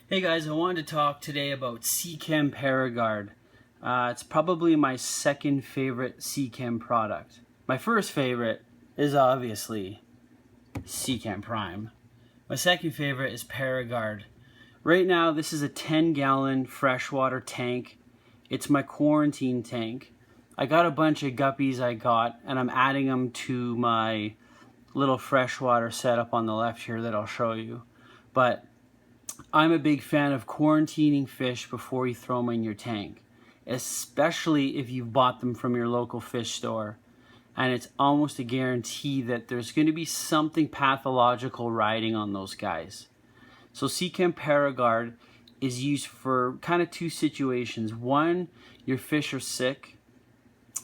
Hey guys, I wanted to talk today about Seachem Paraguard. It's probably my second favorite Seachem product. My first favorite is obviously Seachem Prime. My second favorite is Paraguard. Right now, this is a 10-gallon freshwater tank. It's my quarantine tank. I got a bunch of guppies and I'm adding them to my little freshwater setup on the left here that I'll show you. But I'm a big fan of quarantining fish before you throw them in your tank, especially if you've bought them from your local fish store. And it's almost a guarantee that there's going to be something pathological riding on those guys. So Seachem Paraguard is used for kind of two situations. One, your fish are sick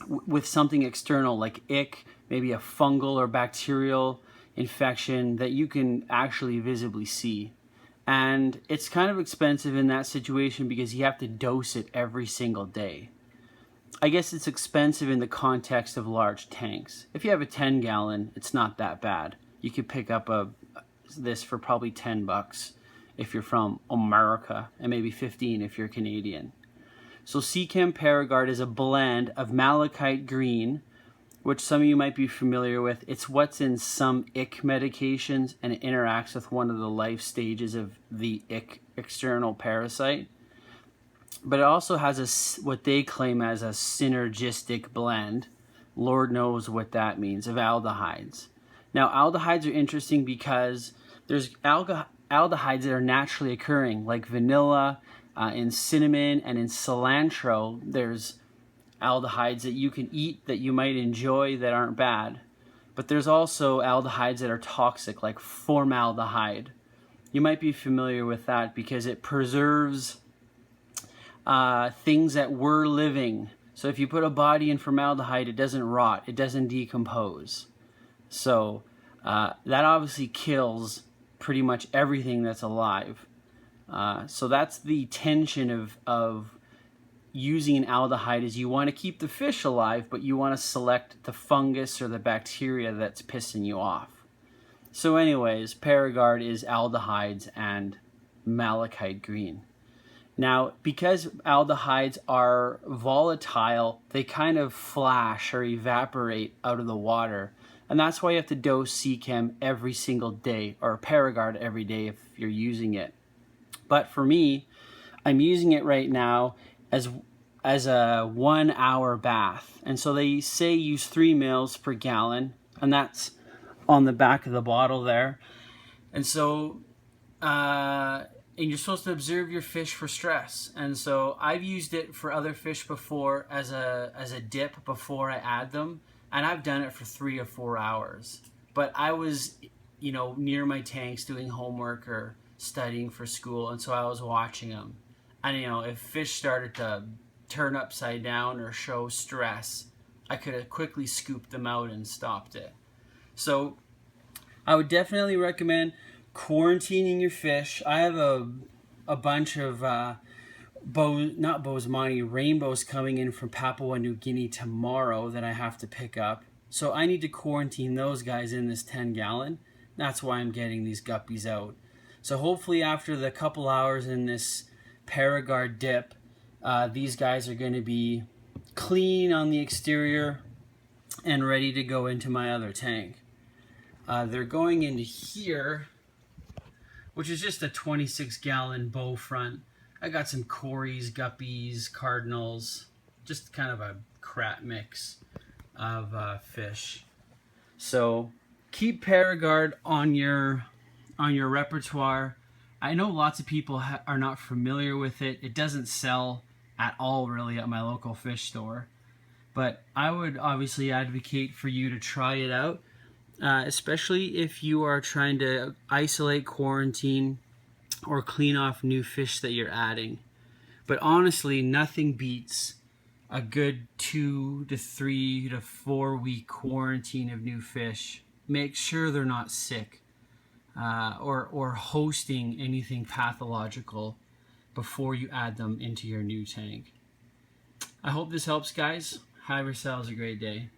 with something external like ick, maybe a fungal or bacterial infection that you can actually visibly see. And it's kind of expensive in that situation because you have to dose it every single day. I guess it's expensive in the context of large tanks. If you have a 10-gallon, it's not that bad. You could pick up this for probably 10 bucks if you're from America, and maybe 15 if you're Canadian. So Seachem Paraguard is a blend of malachite green, which some of you might be familiar with. It's what's in some ick medications, and it interacts with one of the life stages of the ick external parasite. But it also has what they claim as a synergistic blend. Lord knows what that means, of aldehydes. Now, aldehydes are interesting because there's aldehydes that are naturally occurring, like vanilla, in cinnamon, and in cilantro. There's aldehydes that you can eat that you might enjoy that aren't bad. But there's also aldehydes that are toxic, like formaldehyde. You might be familiar with that because it preserves things that were living. So if you put a body in formaldehyde, it doesn't rot, it doesn't decompose. So that obviously kills pretty much everything that's alive. So that's the tension of using an aldehyde, is you want to keep the fish alive, but you want to select the fungus or the bacteria that's pissing you off. So anyways, Paraguard is aldehydes and malachite green. Now, because aldehydes are volatile, they kind of flash or evaporate out of the water. And that's why you have to dose Seachem every single day, or Paraguard every day if you're using it. But for me, I'm using it right now as a 1 hour bath. And so they say use 3 mils per gallon, and that's on the back of the bottle there. And so, and you're supposed to observe your fish for stress. And so I've used it for other fish before as a dip before I add them, and I've done it for 3 or 4 hours. But I was, near my tanks doing homework or studying for school, and so I was watching them. And if fish started to turn upside down or show stress, I could have quickly scooped them out and stopped it. So I would definitely recommend quarantining your fish. I have a bunch of rainbows coming in from Papua New Guinea tomorrow that I have to pick up. So I need to quarantine those guys in this 10-gallon. That's why I'm getting these guppies out. So hopefully after the couple hours in this Paraguard dip, these guys are going to be clean on the exterior and ready to go into my other tank. They're going into here, which is just a 26-gallon bow front. I got some Corys, guppies, cardinals, just kind of a crap mix of fish. So keep Paraguard on your repertoire. I know lots of people are not familiar with it. It doesn't sell at all really at my local fish store. But I would obviously advocate for you to try it out, especially if you are trying to isolate, quarantine, or clean off new fish that you're adding. But honestly, nothing beats a good 2 to 3 to 4 week quarantine of new fish. Make sure they're not sick. Or hosting anything pathological before you add them into your new tank. I hope this helps, guys. Have yourselves a great day.